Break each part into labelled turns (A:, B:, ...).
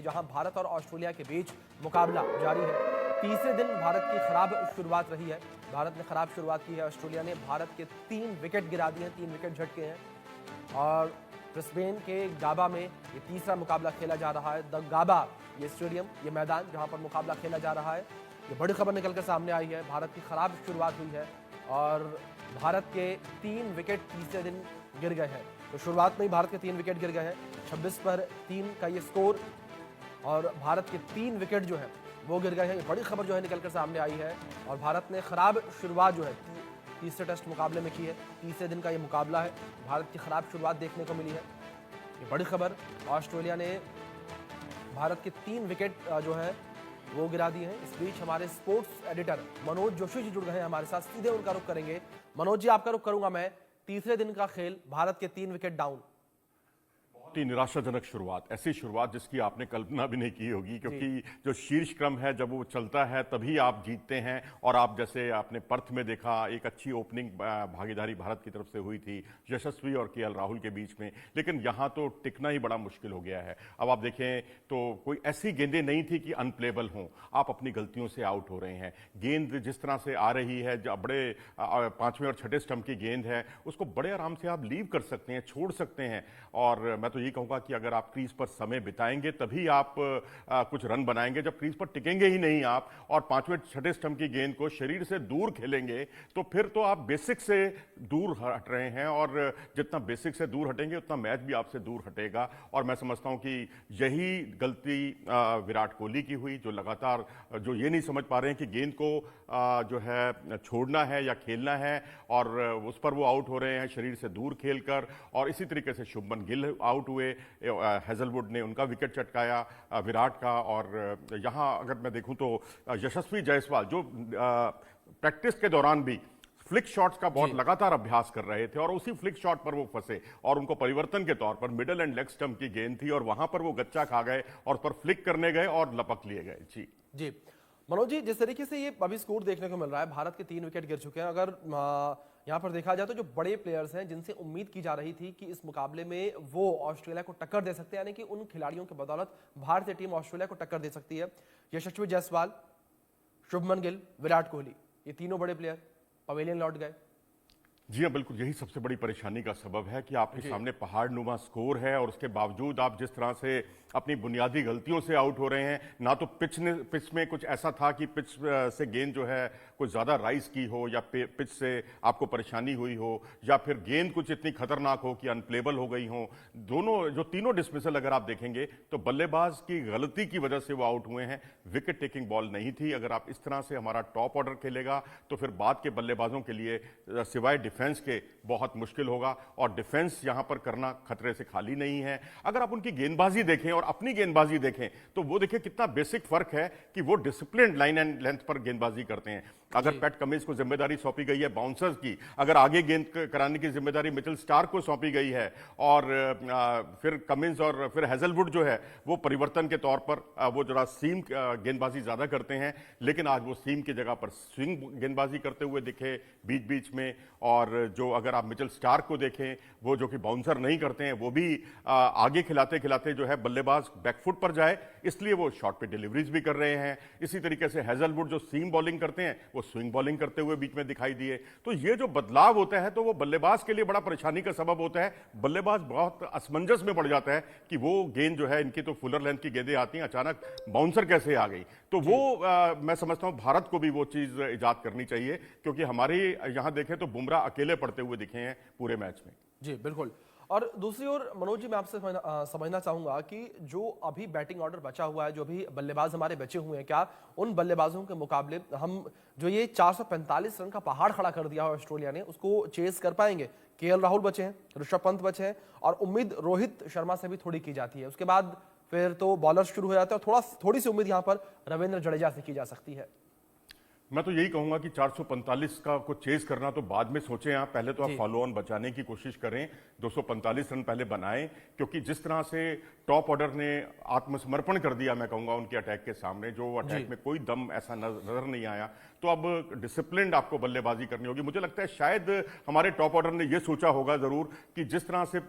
A: जहां भारत और ऑस्ट्रेलिया के बीच मुकाबला जारी है। तीसरे दिन भारत की खराब शुरुआत रही है। भारत ने खराब शुरुआत की है। ऑस्ट्रेलिया ने भारत के 3 विकेट गिरा दिए हैं, 3 विकेट झटके हैं। और ब्रिस्बेन के गाबा में ये तीसरा मुकाबला खेला जा रहा है। द गाबा, ये स्टेडियम, ये मैदान जहां पर मुकाबला खेला जा रहा है। ये बड़ी खबर निकलकर सामने आई है। भारत की खराब शुरुआत हुई है और भारत के 3 विकेट तीसरे दिन गिर गए हैं। तो शुरुआत में ही भारत के 3 विकेट गिर गए हैं। 26 पर 3 का ये स्कोर और भारत के 3 विकेट जो है वो गिर गए हैं। ये बड़ी खबर जो है निकलकर सामने आई है। और भारत ने खराब शुरुआत जो है तीसरे टेस्ट मुकाबले में की है। तीसरे दिन का ये मुकाबला है। भारत की खराब शुरुआत देखने को मिली है। ये बड़ी खबर। ऑस्ट्रेलिया ने भारत के 3 विकेट जो है वो गिरा दिए हैं। इस बीच हमारे स्पोर्ट्स एडिटर मनोज जोशी जी जुड़ गए हैं हमारे साथ। सीधे उनका रुख करेंगे। मनोज जी, आपका रुख करूंगा मैं। तीसरे दिन का खेल, भारत के 3 विकेट डाउन।
B: बहुत ही निराशाजनक शुरुआत, ऐसी शुरुआत जिसकी आपने कल्पना भी नहीं की होगी, क्योंकि जो शीर्ष क्रम है जब वो चलता है तभी आप जीतते हैं। और आप जैसे आपने पर्थ में देखा, एक अच्छी ओपनिंग भागीदारी भारत की तरफ से हुई थी यशस्वी और केएल राहुल के बीच में, लेकिन यहाँ तो टिकना ही बड़ा मुश्किल हो गया है। अब आप देखें तो कोई ऐसी गेंदें नहीं थी कि अनप्लेबल हों। आप अपनी गलतियों से आउट हो रहे हैं। गेंद जिस तरह से आ रही है, जब बड़े 5वें और 6ठे स्टंप की गेंद है, उसको बड़े आराम से आप लीव कर सकते हैं, छोड़ सकते हैं। और मैं तो ये कहूंगा कि अगर आप क्रीज पर समय बिताएंगे तभी आप कुछ रन बनाएंगे। जब क्रीज पर टिकेंगे ही नहीं आप और 5वें 6ठे स्टंप की गेंद को शरीर से दूर खेलेंगे तो फिर तो आप बेसिक से दूर हट रहे हैं। और जितना बेसिक से दूर हटेंगे उतना मैच भी आपसे दूर हटेगा। और मैं समझता हूं कि यही गलती विराट कोहली की हुई, जो लगातार जो ये नहीं समझ पा रहे हैं कि गेंद को जो है छोड़ना है या खेलना है, और उस पर वो आउट हो रहे हैं शरीर से दूर खेलकर। और इसी तरीके से शुभमन गिल आउट हुए, हेजलवुड ने उनका विकेट चटकाया विराट का। और यहां अगर मैं देखूं तो यशस्वी जायसवाल जो प्रैक्टिस के दौरान भी फ्लिक शॉट्स का बहुत लगातार अभ्यास कर रहे थे और उसी फ्लिक शॉट पर वो फंसे और उनको परिवर्तन के तौर पर मिडल एंड लेग स्टंप की गेंद थी और वहां पर वो गच्चा खा गए और उस पर फ्लिक करने गए और लपक लिए गए। जी
A: मनोज जी, जिस तरीके से ये अभी स्कोर देखने को मिल रहा है, भारत के 3 विकेट गिर चुके हैं। अगर यहाँ पर देखा जाए तो जो बड़े प्लेयर्स हैं जिनसे उम्मीद की जा रही थी कि इस मुकाबले में वो ऑस्ट्रेलिया को टक्कर दे सकते हैं, यानी कि उन खिलाड़ियों की बदौलत भारतीय टीम ऑस्ट्रेलिया को टक्कर दे सकती है। यशस्वी जायसवाल, शुभमन गिल, विराट कोहली, ये तीनों बड़े प्लेयर पवेलियन लौट गए।
B: जी हाँ, बिल्कुल यही सबसे बड़ी परेशानी का सबब है कि आपके सामने पहाड़ नुमा स्कोर है और उसके बावजूद आप जिस तरह से अपनी बुनियादी गलतियों से आउट हो रहे हैं। ना तो पिच में कुछ ऐसा था कि पिच से गेंद जो है कुछ ज़्यादा राइज की हो या पिच से आपको परेशानी हुई हो, या फिर गेंद कुछ इतनी खतरनाक हो कि अनप्लेबल हो गई हो। तीनों डिसमिसल अगर आप देखेंगे तो बल्लेबाज की गलती की वजह से वो आउट हुए हैं। विकेट टेकिंग बॉल नहीं थी। अगर आप इस तरह से हमारा टॉप ऑर्डर खेलेगा तो फिर बाद के बल्लेबाजों के लिए सिवाय डिफेंस के बहुत मुश्किल होगा। और डिफेंस यहां पर करना खतरे से खाली नहीं है। अगर आप उनकी गेंदबाजी देखें और अपनी गेंदबाजी देखें तो वो देखिए कितना बेसिक फर्क है कि वो डिसिप्लिन्ड लाइन एंड लेंथ पर गेंदबाजी करते हैं। अगर पैट कमिंस को जिम्मेदारी सौंपी गई है बाउंसर्स की, अगर आगे गेंद कराने की जिम्मेदारी मिचेल स्टार्क को सौंपी गई है और फिर कमिंस और फिर हेजलवुड जो है वो परिवर्तन के तौर पर वो जरा सीम गेंदबाजी ज्यादा करते हैं, लेकिन आज वो सीम की जगह पर स्विंग गेंदबाजी करते हुए दिखे बीच बीच में। और जो अगर आप मिचेल स्टार्क को देखें, वो जो कि बाउंसर नहीं करते हैं, वो भी आगे खिलाते खिलाते जो है बल्लेबाज बैकफुट पर जाए, इसलिए वो शॉट पे डिलीवरीज भी कर रहे हैं। इसी तरीके से हेजलवुड जो सीम बॉलिंग करते हैं वो स्विंग बॉलिंग करते हुए बीच में दिखाई दिए। तो ये जो बदलाव होता है तो वो बल्लेबाज के लिए बड़ा परेशानी का सबब होता है। बल्लेबाज बहुत असमंजस में पड़ जाता है कि वो गेंद जो है, इनकी तो फुलर लेंथ की गेंदें आती हैं, अचानक बाउंसर कैसे आ गई। तो वो मैं समझता हूं भारत को भी वो चीज इजाद करनी चाहिए, क्योंकि हमारे यहां देखें तो बुमराह अकेले पड़ते हुए दिखे हैं पूरे मैच में।
A: जी बिल्कुल। और दूसरी ओर मनोज जी, मैं आपसे समझना चाहूंगा कि जो अभी बैटिंग ऑर्डर बचा हुआ है, जो भी बल्लेबाज हमारे बचे हुए हैं, क्या उन बल्लेबाजों के मुकाबले हम जो ये 445 रन का पहाड़ खड़ा कर दिया है ऑस्ट्रेलिया ने, उसको चेस कर पाएंगे? केएल राहुल बचे हैं, ऋषभ पंत बचे हैं और उम्मीद रोहित शर्मा से भी थोड़ी की जाती है। उसके बाद फिर तो बॉलर शुरू हो जाते हैं और थोड़ी सी उम्मीद यहां पर रविंद्र जडेजा से की जा सकती है।
B: मैं तो यही कहूंगा कि 445 का को चेज करना तो बाद में सोचें आप, पहले तो आप फॉलो ऑन बचाने की कोशिश करें। 245 रन पहले बनाएं, क्योंकि जिस तरह से टॉप ऑर्डर ने आत्मसमर्पण कर दिया, मैं कहूंगा उनके अटैक के सामने, जो अटैक में कोई दम ऐसा नजर नहीं आया। तो अब डिसिप्लिन आपको बल्लेबाजी करनी होगी। मुझे लगता है शायद हमारे टॉप ऑर्डर ने यह सोचा होगा जरूर कि जिस तरह से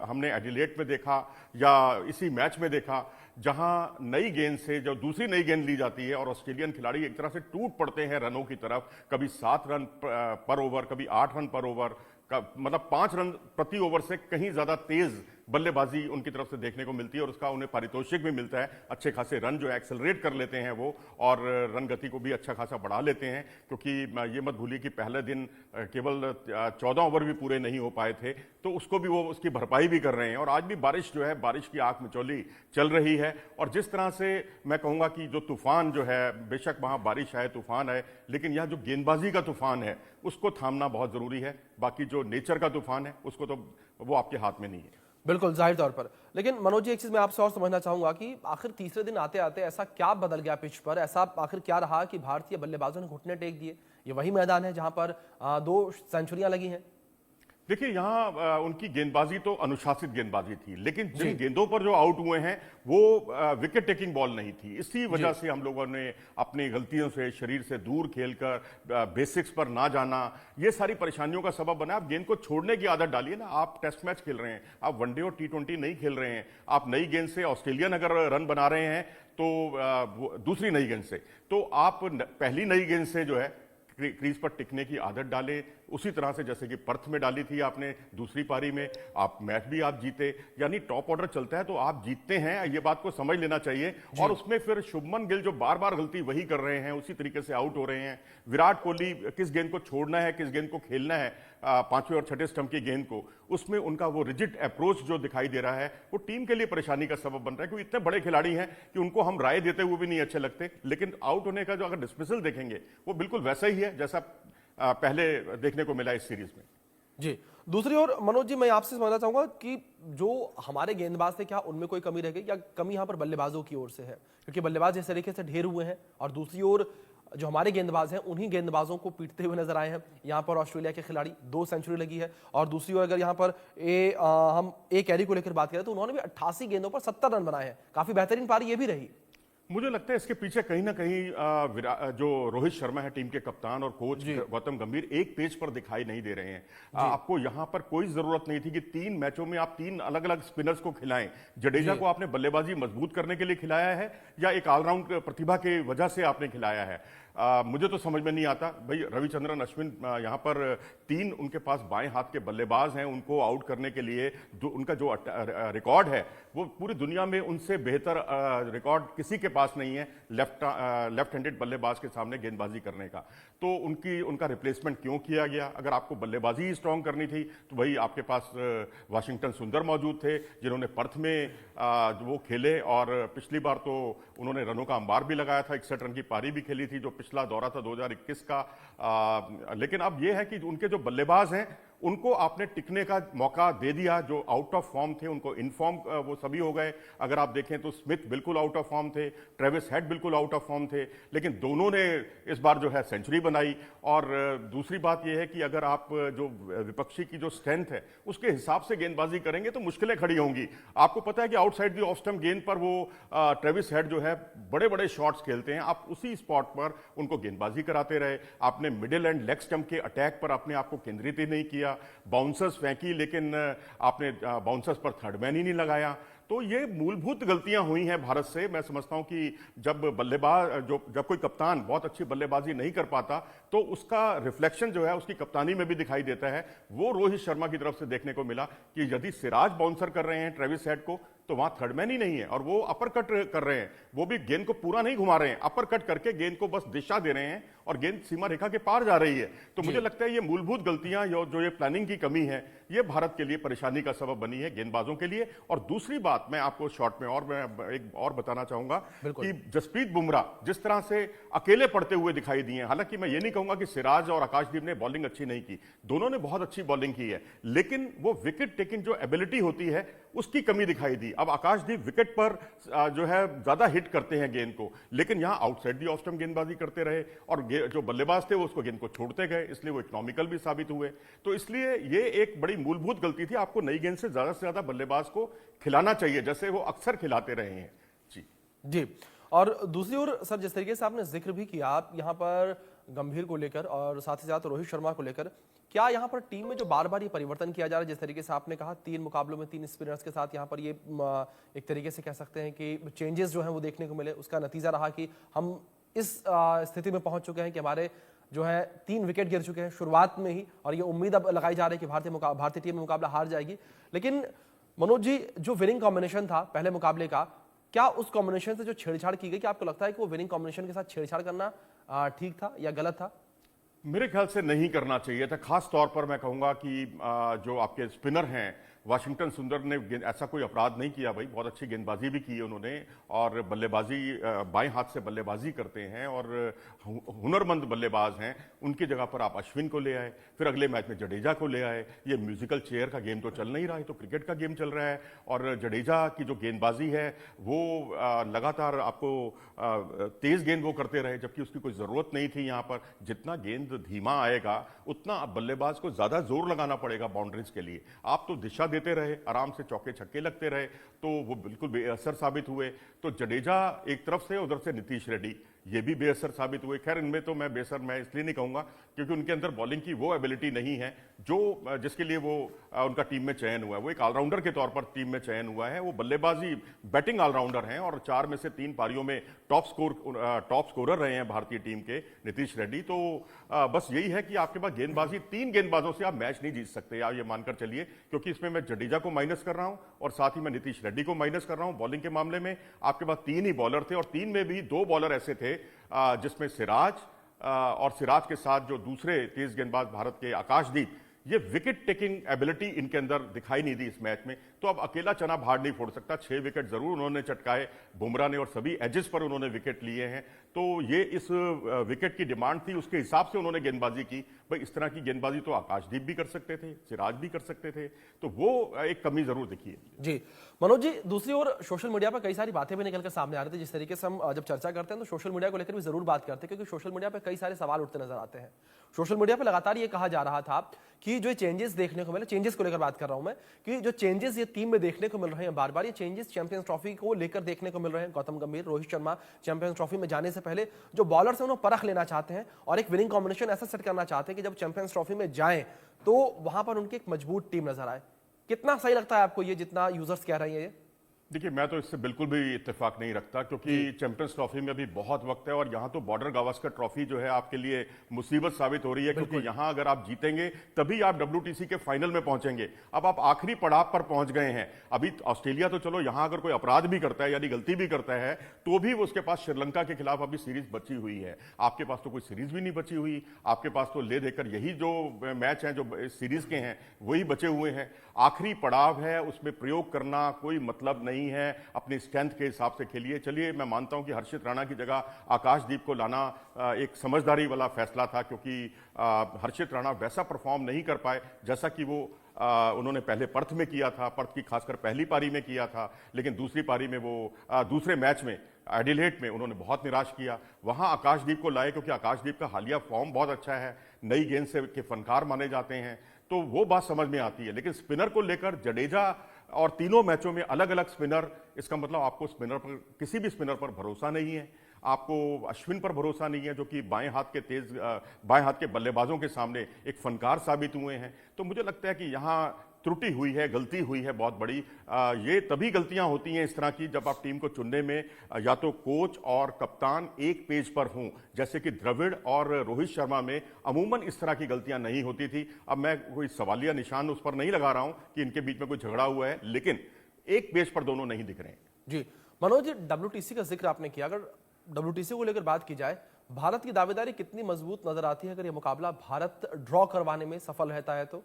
B: हमने एडिलेड में देखा या इसी मैच में देखा, जहां नई गेंद से जो दूसरी नई गेंद ली जाती है और ऑस्ट्रेलियन खिलाड़ी एक तरह से टूट पड़ते हैं रनों की तरफ, कभी 7 रन पर ओवर, कभी 8 रन पर ओवर, मतलब 5 रन प्रति ओवर से कहीं ज्यादा तेज बल्लेबाजी उनकी तरफ से देखने को मिलती है और उसका उन्हें पारितोषिक भी मिलता है। अच्छे खासे रन जो है एक्सेलरेट कर लेते हैं वो, और रन गति को भी अच्छा खासा बढ़ा लेते हैं, क्योंकि ये मत भूलिए कि पहले दिन केवल 14 ओवर भी पूरे नहीं हो पाए थे, तो उसको भी वो उसकी भरपाई भी कर रहे हैं। और आज भी बारिश जो है, बारिश की आंख मिचौली चल रही है, और जिस तरह से मैं कहूंगा कि जो तूफान जो है, बेशक वहां बारिश है, तूफान है, लेकिन यह जो गेंदबाजी का तूफान है उसको थामना बहुत जरूरी है। बाकी जो नेचर का तूफान है उसको तो वो आपके हाथ में नहीं है।
A: बिल्कुल, जाहिर तौर पर। लेकिन मनोज जी, एक चीज मैं आपसे और समझना चाहूंगा कि आखिर तीसरे दिन आते आते ऐसा क्या बदल गया पिच पर, ऐसा आखिर क्या रहा कि भारतीय बल्लेबाजों ने घुटने टेक दिए? ये वही मैदान है जहां पर 2 सेंचुरियां लगी हैं।
B: देखिए, यहां उनकी गेंदबाजी तो अनुशासित गेंदबाजी थी, लेकिन जिन गेंदों पर जो आउट हुए हैं वो विकेट टेकिंग बॉल नहीं थी। इसी वजह से हम लोगों ने अपनी गलतियों से, शरीर से दूर खेलकर, बेसिक्स पर ना जाना, ये सारी परेशानियों का सबब बना। आप गेंद को छोड़ने की आदत डालिए ना। आप टेस्ट मैच खेल रहे हैं, आप वनडे और T20 नहीं खेल रहे हैं। आप नई गेंद से ऑस्ट्रेलियन अगर रन बना रहे हैं तो दूसरी नई गेंद से, तो आप पहली नई गेंद से जो है क्रीज पर टिकने की आदत डालें, उसी तरह से जैसे कि पर्थ में डाली थी आपने दूसरी पारी में, आप मैच भी आप जीते। यानी टॉप ऑर्डर चलता है तो आप जीतते हैं, ये बात को समझ लेना चाहिए। और उसमें फिर शुभमन गिल जो बार बार गलती वही कर रहे हैं, उसी तरीके से आउट हो रहे हैं। विराट कोहली किस गेंद को छोड़ना है, किस गेंद को खेलना है, 5वें और 6ठे स्टंप की गेंद को, उसमें उनका वो रिजिड अप्रोच जो दिखाई दे रहा है वो टीम के लिए परेशानी का सबब बन रहा है, क्योंकि इतने बड़े खिलाड़ी हैं कि उनको हम राय देते हुए भी नहीं अच्छे लगते। लेकिन आउट होने का जो अगर डिस्मिसल देखेंगे वो बिल्कुल वैसा ही है जैसा पहले देखने को मिला इस सीरीज में।
A: जी, दूसरी ओर मनोज जी, मैं आपसे समझना चाहूंगा कि जो हमारे गेंदबाज थे, क्या उनमें कोई कमी रह गई या कमी यहां पर बल्लेबाजों की ओर से है? क्योंकि बल्लेबाज इस तरीके से ढेर हुए हैं और दूसरी ओर जो हमारे गेंदबाज हैं उन्हीं गेंदबाजों को पीटते हुए नजर आए हैं। यहां पर ऑस्ट्रेलिया के खिलाड़ी 2 सेंचुरी लगी है, और दूसरी ओर अगर यहां पर हम ए कैरी को लेकर बात करें तो उन्होंने भी 88 गेंदों पर 70 रन बनाए हैं। काफी बेहतरीन पारी ये भी रही।
B: मुझे लगता है इसके पीछे कहीं ना कहीं जो रोहित शर्मा है टीम के कप्तान और कोच गौतम गंभीर एक पेज पर दिखाई नहीं दे रहे हैं। आपको यहां पर कोई जरूरत नहीं थी कि 3 मैचों में आप 3 अलग अलग स्पिनर्स को खिलाएं। जडेजा को आपने बल्लेबाजी मजबूत करने के लिए खिलाया है या एक ऑलराउंड प्रतिभा की वजह से आपने खिलाया है? मुझे तो समझ में नहीं आता भाई। रविचंद्रन अश्विन यहां पर 3 उनके पास बाएं हाथ के बल्लेबाज हैं, उनको आउट करने के लिए उनका जो रिकॉर्ड है वो पूरी दुनिया में उनसे बेहतर रिकॉर्ड किसी के पास नहीं है लेफ्ट हैंडेड बल्लेबाज के सामने गेंदबाजी करने का। तो उनका रिप्लेसमेंट क्यों किया गया? अगर आपको बल्लेबाजी ही स्ट्रांग करनी थी तो भाई आपके पास वाशिंगटन सुंदर मौजूद थे, जिन्होंने पर्थ में वो खेले, और पिछली बार तो उन्होंने रनों का अंबार भी लगाया था, 61 रन की पारी भी खेली थी, जो पिछला दौरा था 2021 का। लेकिन अब यह है कि उनके जो बल्लेबाज हैं उनको आपने टिकने का मौका दे दिया। जो आउट ऑफ फॉर्म थे उनको इन फॉर्म वो सभी हो गए। अगर आप देखें तो स्मिथ बिल्कुल आउट ऑफ फॉर्म थे, ट्रेविस हेड बिल्कुल आउट ऑफ फॉर्म थे, लेकिन दोनों ने इस बार जो है सेंचुरी बनाई। और दूसरी बात यह है कि अगर आप जो विपक्षी की जो स्ट्रेंथ है उसके हिसाब से गेंदबाजी करेंगे तो मुश्किलें खड़ी होंगी। आपको पता है कि आउटसाइड दी ऑफ स्टंप गेंद पर वो ट्रेविस हेड जो है बड़े बड़े शॉट्स खेलते हैं, आप उसी स्पॉट पर उनको गेंदबाजी कराते रहे। आपने मिडिल एंड लेग स्टंप के अटैक पर अपने आप को केंद्रित ही नहीं किया, बाउंसर्स फेंकी, लेकिन आपने बाउंसर्स पर थर्ड मैन ही नहीं लगाया। तो ये मूलभूत गलतियां हुई हैं भारत से। मैं समझता हूं कि जब जब कोई कप्तान बहुत अच्छी बल्लेबाजी नहीं कर पाता तो उसका रिफ्लेक्शन जो है उसकी कप्तानी में भी दिखाई देता है। वो रोहित शर्मा की तरफ से देखने को मिला कि यदि सिराज बाउंसर कर रहे हैं ट्रेविस हेड को तो वहां थर्ड मैन ही नहीं है, और वो अपर कट कर रहे हैं, वो भी गेंद को पूरा नहीं घुमा रहे हैं, अपर कट करके गेंद को बस दिशा दे रहे हैं और गेंद सीमा रेखा के पार जा रही है। तो मुझे लगता है ये मूलभूत गलतियां जो ये प्लानिंग की कमी है ये भारत के लिए परेशानी का सबब बनी है, गेंदबाजों के लिए। और दूसरी बात मैं आपको शॉर्ट में और मैं एक और बताना चाहूंगा कि जसप्रीत बुमराह जिस तरह से अकेले पड़ते हुए दिखाई दिए, हालांकि मैं ये नहीं कहूंगा कि सिराज और आकाशदीप ने बॉलिंग अच्छी नहीं की, दोनों ने बहुत अच्छी बॉलिंग की है, लेकिन वो विकेट टेकिंग जो एबिलिटी होती है उसकी कमी दिखाई दी। अब आकाशदीप विकेट पर जो है ज्यादा हिट करते हैं गेंद को, लेकिन यहां आउटसाइड दी ऑफ स्टंप गेंदबाजी करते रहे और जो बल्लेबाज थे वो उसको गेंद को छोड़ते गए, इसलिए वो इकोनॉमिकल भी साबित हुए। तो इसलिए ये एक बड़ी मूलभूत गलती थी। आपको नई गेंद से ज्यादा बल्लेबाज को खिलाना चाहिए जैसे वो अक्सर खिलाते रहे हैं। जी।
A: और दूसरी ओर सर, जिस तरीके से आपने जिक्र भी किया, आप यहां पर गंभीर को लेकर और साथ ही साथ रोहित शर्मा को लेकर, क्या यहाँ पर टीम में जो बार बार ये परिवर्तन किया जा रहा है, जिस तरीके से आपने कहा 3 मुकाबलों में 3 स्पिनर्स के साथ यहाँ पर ये एक तरीके से कह सकते हैं कि चेंजेस जो हैं वो देखने को मिले, उसका नतीजा रहा कि हम इस स्थिति में पहुंच चुके हैं कि हमारे जो है 3 विकेट गिर चुके हैं शुरुआत में ही, और ये उम्मीद अब लगाई जा रही है कि भारतीय टीम में मुकाबला हार जाएगी। लेकिन मनोज जी, जो विनिंग कॉम्बिनेशन था पहले मुकाबले का, क्या उस कॉम्बिनेशन से जो छेड़छाड़ की गई, क्या आपको लगता है कि वो विनिंग कॉम्बिनेशन के साथ छेड़छाड़ करना ठीक था या गलत था?
B: मेरे ख्याल से नहीं करना चाहिए था। खास तौर पर मैं कहूंगा कि जो आपके स्पिनर हैं, वाशिंगटन सुंदर ने ऐसा कोई अपराध नहीं किया भाई, बहुत अच्छी गेंदबाजी भी की है उन्होंने, और बल्लेबाजी बाएं हाथ से बल्लेबाजी करते हैं और हुनरमंद बल्लेबाज हैं। उनकी जगह पर आप अश्विन को ले आए, फिर अगले मैच में जडेजा को ले आए। ये म्यूजिकल चेयर का गेम तो चल नहीं रहा है, तो क्रिकेट का गेम चल रहा है। और जडेजा की जो गेंदबाजी है वो लगातार आपको तेज गेंद वो करते रहे, जबकि उसकी कोई जरूरत नहीं थी। यहाँ पर जितना गेंद धीमा आएगा उतना बल्लेबाज को ज्यादा जोर लगाना पड़ेगा बाउंड्रीज के लिए। आप तो दिशा देते रहे, आराम से चौके छक्के लगते रहे, तो वो बिल्कुल बेअसर साबित हुए। तो जडेजा एक तरफ से, उधर से नीतीश रेड्डी, ये भी बेअसर साबित हुए। खैर इनमें तो मैं बेअसर मैं इसलिए नहीं कहूंगा क्योंकि उनके अंदर बॉलिंग की वो एबिलिटी नहीं है जो जिसके लिए वो उनका टीम में चयन हुआ है। वो एक ऑलराउंडर के तौर पर टीम में चयन हुआ है। वो बल्लेबाजी बैटिंग ऑलराउंडर हैं और 4 में से 3 पारियों में टॉप स्कोरर रहे हैं भारतीय टीम के नीतीश रेड्डी। तो बस यही है कि आपके पास गेंदबाजी, 3 गेंदबाजों से आप मैच नहीं जीत सकते, आप ये मानकर चलिए, क्योंकि इसमें मैं जडेजा को माइनस कर रहा हूं और साथ ही मैं नीतीश रेड्डी को माइनस कर रहा हूं। बॉलिंग के मामले में आपके पास 3 ही बॉलर थे और 3 में भी 2 बॉलर ऐसे थे जिसमें सिराज और सिराज के साथ जो दूसरे तेज गेंदबाज भारत के आकाशदीप, ये विकेट टेकिंग एबिलिटी इनके अंदर दिखाई नहीं दी इस मैच में। तो अब अकेला चना भाड़ नहीं फोड़ सकता। 6 विकेट जरूर उन्होंने चटकाए बुमराह ने और सभी एजेस पर उन्होंने विकेट लिए हैं। तो ये इस विकेट की डिमांड थी, उसके हिसाब से उन्होंने गेंदबाजी की। भाई इस तरह की गेंदबाजी तो आकाशदीप भी कर सकते थे, सिराज भी कर सकते थे, तो वो एक कमी जरूर दिखी है।
A: जी मनोज जी, दूसरी ओर सोशल मीडिया पर कई सारी बातें भी निकलकर सामने आ रही थी। जिस तरीके से हम जब चर्चा करते हैं तो सोशल मीडिया को लेकर भी जरूर बात करते हैं, क्योंकि सोशल मीडिया पर कई सारे सवाल उठते नजर आते हैं। सोशल मीडिया पर लगातार ये कहा जा रहा था कि जो चेंजेस देखने को मिले, चेंजेस को लेकर बात कर रहा हूं मैं, कि जो चेंजेस ये टीम में देखने को मिल रहे हैं बार बार, ये चेंजेस चैंपियंस ट्रॉफी को लेकर देखने को मिल रहे हैं। गौतम गंभीर, रोहित शर्मा चैंपियंस ट्रॉफी में जाने से पहले जो बॉलर्स हैं उन्हें परख लेना चाहते हैं और एक विनिंग कॉम्बिनेशन ऐसा सेट करना चाहते हैं कि जब चैंपियंस ट्रॉफी में जाएं तो वहां पर उनकी एक मजबूत टीम नजर आए। कितना सही लगता है आपको ये, जितना यूजर्स कह रहे हैं ये?
B: देखिए, मैं तो इससे बिल्कुल भी इत्तेफाक नहीं रखता, क्योंकि चैंपियंस ट्रॉफी में अभी बहुत वक्त है और यहां तो बॉर्डर गावस्कर ट्रॉफी जो है आपके लिए मुसीबत साबित हो रही है, क्योंकि यहां अगर आप जीतेंगे तभी आप WTC के फाइनल में पहुंचेंगे। अब आप आखिरी पड़ाव पर पहुंच गए हैं। अभी ऑस्ट्रेलिया तो चलो यहां अगर कोई अपराध भी करता है यानी गलती भी करता है तो भी उसके पास श्रीलंका के खिलाफ अभी सीरीज बची हुई है। आपके पास तो कोई सीरीज भी नहीं बची हुई। आपके पास तो ले देकर यही जो मैच हैं जो सीरीज के हैं वही बचे हुए हैं। आखिरी पड़ाव है, उसमें प्रयोग करना कोई मतलब नहीं है। अपनी स्ट्रेंथ के हिसाब से खेलिए। चलिए, मैं मानता हूं कि हर्षित राणा की जगह आकाशदीप को लाना एक समझदारी वाला फैसला था, क्योंकि हर्षित राणा वैसा परफॉर्म नहीं कर पाए जैसा कि वो उन्होंने पहले पर्थ में किया था। पर्थ की खासकर पहली पारी में किया था, लेकिन दूसरी पारी में वो दूसरे मैच में एडिलेड में उन्होंने बहुत निराश किया। वहां आकाशदीप को लाए क्योंकि आकाशदीप का हालिया फॉर्म बहुत अच्छा है, नई गेंद से के फनकार माने जाते हैं, तो वो बात समझ में आती है। लेकिन स्पिनर को लेकर जडेजा और तीनों मैचों में अलग अलग स्पिनर, इसका मतलब आपको स्पिनर पर, किसी भी स्पिनर पर भरोसा नहीं है। आपको अश्विन पर भरोसा नहीं है जो कि बाएं हाथ के बल्लेबाजों के सामने एक फनकार साबित हुए हैं। तो मुझे लगता है कि यहां त्रुटि हुई है, गलती हुई है बहुत बड़ी। ये तभी गलतियां होती हैं इस तरह की जब आप टीम को चुनने में या तो कोच और कप्तान एक पेज पर हों, जैसे कि द्रविड़ और रोहित शर्मा में अमूमन इस तरह की गलतियां नहीं होती थी। अब मैं कोई सवालिया निशान उस पर नहीं लगा रहा हूं कि इनके बीच में कोई झगड़ा हुआ है, लेकिन एक पेज पर दोनों नहीं दिख रहे हैं।
A: जी मनोज जी, WTC का जिक्र आपने किया, अगर WTC को लेकर बात की जाए, भारत की दावेदारी कितनी मजबूत नजर आती है अगर यह मुकाबला भारत ड्रॉ करवाने में सफल रहता है तो?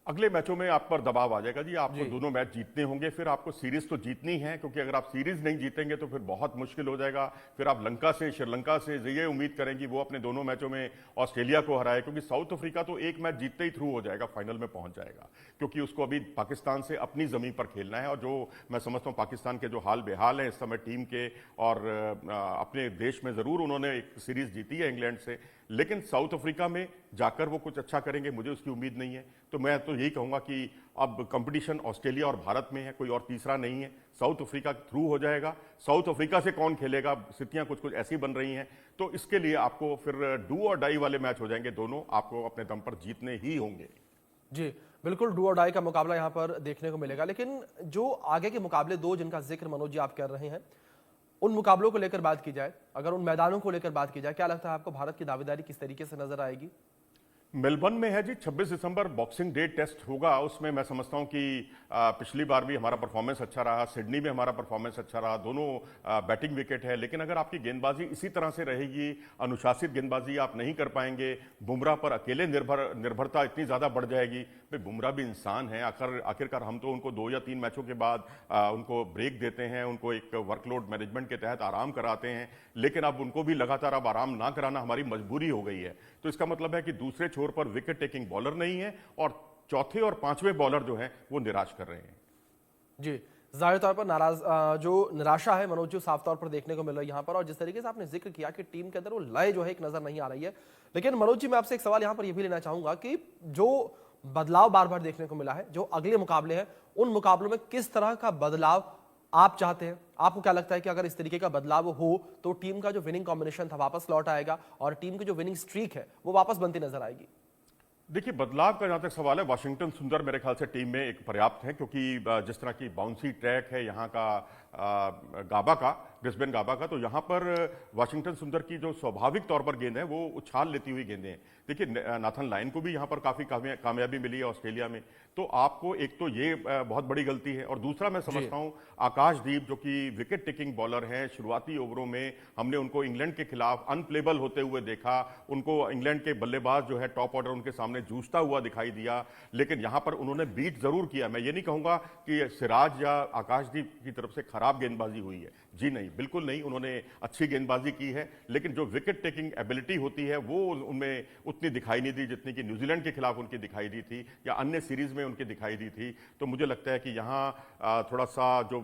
B: अगले मैचों में आप पर दबाव आ जाएगा जी। आपको दोनों मैच जीतने होंगे, फिर आपको सीरीज तो जीतनी है, क्योंकि अगर आप सीरीज नहीं जीतेंगे तो फिर बहुत मुश्किल हो जाएगा। फिर आप श्रीलंका से ये उम्मीद करें कि वो अपने दोनों मैचों में ऑस्ट्रेलिया को हराए, क्योंकि साउथ अफ्रीका तो एक मैच जीतते ही थ्रू हो जाएगा, फाइनल में पहुंच जाएगा, क्योंकि उसको अभी पाकिस्तान से अपनी जमीन पर खेलना है। और जो मैं समझता हूं पाकिस्तान के जो हाल बेहाल है इस समय टीम के, और अपने देश में जरूर उन्होंने एक सीरीज जीती है इंग्लैंड से, लेकिन साउथ अफ्रीका में जाकर वो कुछ अच्छा करेंगे, मुझे उसकी उम्मीद नहीं है। तो मैं तो यही कहूंगा कि अब कंपटीशन ऑस्ट्रेलिया और भारत में है, कोई और तीसरा नहीं है। साउथ अफ्रीका थ्रू हो जाएगा। साउथ अफ्रीका से कौन खेलेगा, स्थितियां कुछ कुछ ऐसी बन रही हैं, तो इसके लिए आपको फिर डू और डाई वाले मैच हो जाएंगे। दोनों आपको अपने दम पर जीतने ही होंगे।
A: जी बिल्कुल, डू और डाई का मुकाबला यहां पर देखने को मिलेगा। लेकिन जो आगे के मुकाबले दो जिनका जिक्र मनोज जी आप कर रहे हैं, उन मुकाबलों को लेकर बात की जाए, अगर उन मैदानों को लेकर बात की जाए, क्या लगता है आपको भारत की दावेदारी किस तरीके से नजर आएगी?
B: मेलबर्न में है जी, 26 दिसंबर बॉक्सिंग डे टेस्ट होगा। उसमें मैं समझता हूं कि पिछली बार भी हमारा परफॉर्मेंस अच्छा रहा, सिडनी में हमारा परफॉर्मेंस अच्छा रहा, दोनों बैटिंग विकेट है। लेकिन अगर आपकी गेंदबाजी इसी तरह से रहेगी, अनुशासित गेंदबाजी आप नहीं कर पाएंगे, बुमराह पर अकेले निर्भरता इतनी ज़्यादा बढ़ जाएगी। भाई बुमराह भी इंसान है, आखिरकार हम तो उनको 2 या 3 मैचों के बाद उनको ब्रेक देते हैं, उनको एक वर्कलोड मैनेजमेंट के तहत आराम कराते हैं। लेकिन अब उनको भी लगातार अब आराम ना कराना हमारी मजबूरी हो गई है। तो इसका मतलब है कि दूसरे छोर पर विकेट टेकिंग बॉलर नहीं है और चौथे और पांचवें बॉलर जो हैं वो निराश कर रहे हैं।
A: जी, जाहिर तौर पर जो निराशा है मनोज जी साफ तौर पर देखने को मिल रही है यहाँ पर। और जिस तरीके से आपने जिक्र किया कि टीम के अंदर वो लय जो है एक नजर नहीं आ रही है। लेकिन मनोज जी मैं आपसे एक सवाल यहाँ पर यह भी लेना चाहूंगा कि जो बदलाव बार बार देखने को मिला है, जो अगले मुकाबले हैं, उन मुकाबलों में किस तरह का बदलाव आप चाहते हैं? आपको क्या लगता है कि अगर इस तरीके का बदलाव हो तो टीम का जो विनिंग कॉम्बिनेशन था वापस लौट आएगा और टीम की जो विनिंग स्ट्रीक है वो वापस बनती नजर आएगी?
B: देखिए, बदलाव का जहां तक सवाल है, वाशिंगटन सुंदर मेरे ख्याल से टीम में एक पर्याप्त है, क्योंकि जिस तरह की बाउंसी ट्रैक है यहाँ का ब्रिस्बेन गाबा का, तो यहाँ पर वाशिंगटन सुंदर की जो स्वाभाविक तौर पर गेंद है वो उछाल लेती हुई गेंदें हैं। देखिए, नाथन लायन को भी यहाँ पर काफी कामयाबी मिली है ऑस्ट्रेलिया में। तो आपको एक तो ये बहुत बड़ी गलती है, और दूसरा मैं समझता हूँ आकाशदीप जो कि विकेट टेकिंग बॉलर हैं, शुरुआती ओवरों में हमने उनको इंग्लैंड के खिलाफ अनप्लेबल होते हुए देखा। उनको इंग्लैंड के बल्लेबाज जो है टॉप ऑर्डर उनके सामने जूझता हुआ दिखाई दिया, लेकिन यहाँ पर उन्होंने बीट जरूर किया। मैं ये नहीं कहूंगा कि सिराज या आकाशदीप की तरफ से खराब गेंदबाजी हुई है, जी नहीं, बिल्कुल नहीं, उन्होंने अच्छी गेंदबाजी की है। लेकिन जो विकेट टेकिंग एबिलिटी होती है वो उनमें उतनी दिखाई नहीं दी जितनी कि न्यूजीलैंड के खिलाफ उनकी दिखाई दी थी या अन्य सीरीज में उनकी दिखाई दी थी। तो मुझे लगता है कि यहाँ थोड़ा सा जो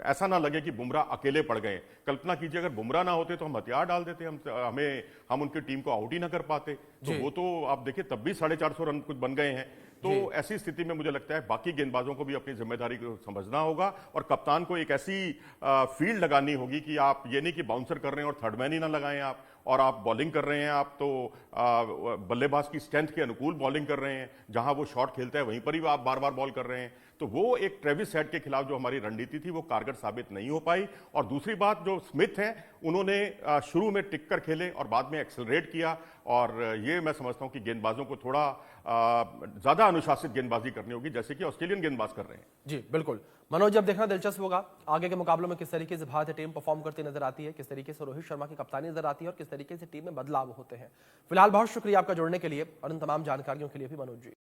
B: ऐसा ना लगे कि बुमराह अकेले पड़ गए। कल्पना कीजिए अगर बुमराह ना होते तो हम हथियार डाल देते, हम उनकी टीम को आउट ही ना कर पाते। तो वो तो आप देखिए तब भी 450 रन कुछ बन गए हैं। तो ऐसी स्थिति में मुझे लगता है बाकी गेंदबाजों को भी अपनी जिम्मेदारी को समझना होगा और कप्तान को एक ऐसी फील्ड लगानी होगी कि आप ये नहीं कि बाउंसर कर रहे हैं और थर्ड मैन ही ना लगाएं आप, और आप बॉलिंग कर रहे हैं, आप तो बल्लेबाज की स्ट्रेंथ के अनुकूल बॉलिंग कर रहे हैं, जहां वो शॉट खेलता है वहीं पर ही आप बार बार बॉल कर रहे हैं। तो वो एक ट्रेविस हेड के खिलाफ जो हमारी रणनीति थी वो कारगर साबित नहीं हो पाई। और दूसरी बात, जो स्मिथ हैं उन्होंने शुरू में टिक कर खेले और बाद में एक्सेलरेट किया, और ये मैं समझता हूं कि गेंदबाजों को थोड़ा ज्यादा अनुशासित गेंदबाजी करनी होगी जैसे कि ऑस्ट्रेलियन गेंदबाज कर रहे हैं।
A: जी बिल्कुल मनोज, अब देखना दिलचस्प होगा आगे के मुकाबलों में किस तरीके से भारतीय टीम परफॉर्म करती नजर आती है, किस तरीके से रोहित शर्मा की कप्तानी नजर आती है और किस तरीके से टीम में बदलाव होते हैं। फिलहाल बहुत शुक्रिया आपका जुड़ने के लिए और इन तमाम जानकारियों के लिए भी मनोज जी।